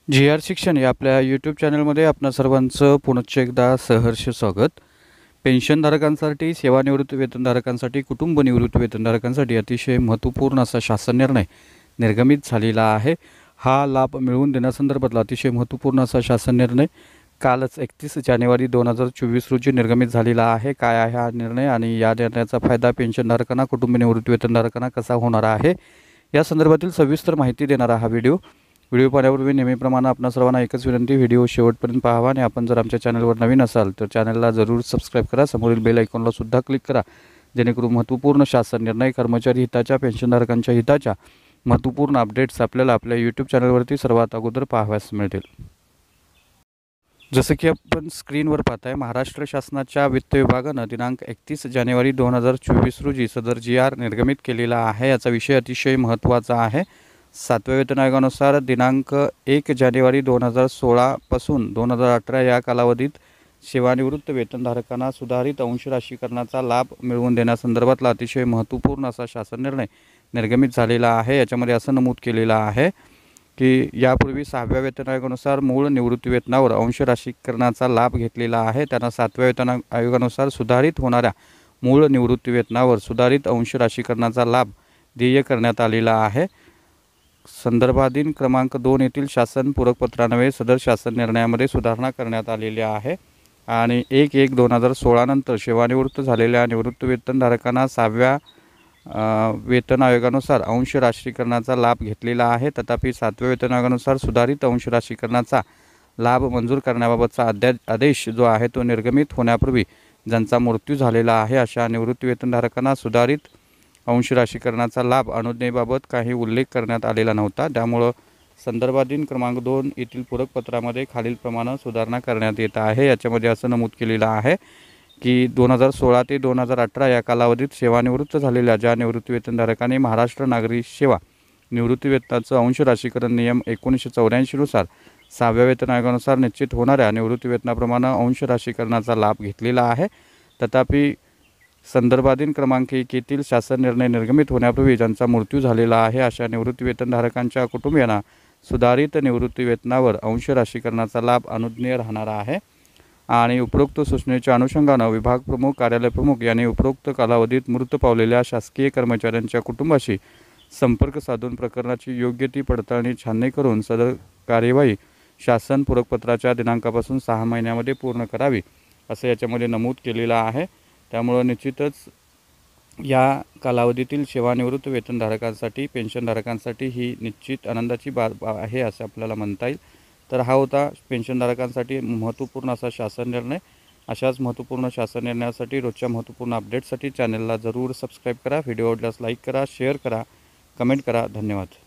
जी R शिक्षण या आपल्या यूट्यूब चॅनलमध्ये आपणा सर्वांचं पुनश्च एकदा सहर्ष स्वागत। पेन्शनधारकांसाठी, सेवानिवृत्त वेतनधारकांसाठी, कुटुंब निवृत्त वेतनधारकांसाठी अतिशय महत्त्वपूर्ण असा शासन निर्णय निर्गमित झालेला आहे। हा लाभ मिळवून देण्यासंदर्भातला अतिशय महत्त्वपूर्ण असा शासन निर्णय कालच 31 जानेवारी 2024 रोजी निर्गमित झालेला आहे। काय आहे हा निर्णय आणि या निर्णयाचा फायदा पेन्शनधारकांना, कुटुंब निवृत्त वेतनधारकांना कसा होणार आहे, या संदर्भातील सविस्तर माहिती देणारा हा व्हिडिओ पाहण्यापूर्वी नेहमीप्रमाणे आपणा सर्वांना एकच विनंती, व्हिडिओ शेवटपर्यंत पाहावा आणि आपण जर आमच्या चॅनलवर नवीन असाल तर चॅनलला जरूर सबस्क्राईब करा, समोरील बेल आयकॉनला सुद्धा क्लिक करा, जेणेकरून महत्त्वपूर्ण शासन निर्णय, कर्मचारी हिताच्या, पेन्शनधारकांच्या हिताच्या महत्त्वपूर्ण अपडेट्स आपल्याला आपल्या यूट्यूब चॅनलवरती सर्वात अगोदर पाहावयास मिळतील। जसं की आपण स्क्रीनवर पाहताय, महाराष्ट्र शासनाच्या वित्त विभागानं दिनांक 31 जानेवारी 2024 रोजी सदर GR निर्गमित केलेला आहे। याचा विषय अतिशय महत्त्वाचा आहे। 7व्या वेतन आयोगानुसार दिनांक 1 जानेवारी 2016 पासून 2018 या कालावधीत सेवानिवृत्त वेतनधारकांना सुधारित अंश राशीकरणाचा लाभ मिळवून देण्यासंदर्भातला अतिशय महत्त्वपूर्ण असा शासन निर्णय निर्गमित झालेला आहे। याच्यामध्ये असं नमूद केलेलं आहे की यापूर्वी 6व्या वेतन आयोगानुसार मूळ निवृत्ती वेतनावर अंश राशीकरणाचा लाभ घेतलेला आहे, त्यांना 7व्या वेतन आयोगानुसार सुधारित होणाऱ्या मूळ निवृत्ती वेतनावर सुधारित अंश राशीकरणाचा लाभ देय करण्यात आलेला आहे। संदर्भाधीन क्रमांक 2 येथील शासन पूरक पत्रान्वये सदर शासन निर्णयामध्ये सुधारणा करण्यात आलेली आहे आणि 1/1/2016 नंतर सेवानिवृत्त झालेल्या निवृत्त वेतनधारकांना 6व्या वेतन आयोगानुसार अंश राशीकरणाचा लाभ घेतलेला आहे। तथापि 7व्या वेतन आयोगानुसार सुधारित अंश राशीकरणाचा लाभ मंजूर करण्याबाबतचा आदेश जो आहे तो निर्गमित होण्यापूर्वी ज्यांचा मृत्यू झालेला आहे अशा निवृत्त वेतनधारकांना सुधारित अंश राशीकरणाचा लाभ अनुज्ञेबाबत काही उल्लेख करण्यात आलेला नव्हता। त्यामुळे संदर्भाधीन क्रमांक 2 येथील पूरक पत्रामध्ये खालीलप्रमाणे सुधारणा करण्यात येत आहे। याच्यामध्ये असं नमूद केलेलं आहे की 2016 ते 2018 या कालावधीत सेवानिवृत्त झालेल्या ज्या निवृत्ती वेतनधारकांनी महाराष्ट्र नागरी सेवा निवृत्ती वेतनाचं अंश राशीकरण नियम 1984 नुसार 6व्या वेतन आयोगानुसार निश्चित होणाऱ्या निवृत्ती वेतनाप्रमाणे अंश राशीकरणाचा लाभ घेतलेला आहे, तथापि संदर्भाधीन क्रमांक 1 येथील शासन निर्णय निर्गमित होण्यापूर्वी ज्यांचा मृत्यू झालेला आहे अशा निवृत्ती वेतनधारकांच्या कुटुंबियांना सुधारित निवृत्ती वेतनावर अंश राशीकरणाचा लाभ अनुज्ञेय राहणार आहे आणि उपरोक्त सूचनेच्या अनुषंगाने विभाग प्रमुख, कार्यालय प्रमुख यांनी उपरोक्त कालावधीत मृत पावलेल्या शासकीय कर्मचाऱ्यांच्या कुटुंबाशी संपर्क साधून प्रकरणाची योग्य ती पडताळणी छाननी करून सदर कार्यवाही शासन पूरकपत्राच्या दिनांकापासून 6 महिन्यामध्ये पूर्ण करावी असं याच्यामध्ये नमूद केलेलं आहे। त्यामुळे निश्चितच या कालावधीतील सेवानिवृत्त वेतनधारकांसाठी, पेन्शनधारकांसाठी ही निश्चित आनंदाची बाब आहे असं आपल्याला म्हणता येईल। तर हा होता पेन्शनधारकांसाठी महत्त्वपूर्ण असा शासन निर्णय। अशाच महत्त्वपूर्ण शासन निर्णयासाठी, रोजच्या महत्त्वपूर्ण अपडेट्ससाठी चॅनलला जरूर सबस्क्राईब करा, व्हिडिओ आवडल्यास लाईक करा, शेअर करा, कमेंट करा। धन्यवाद।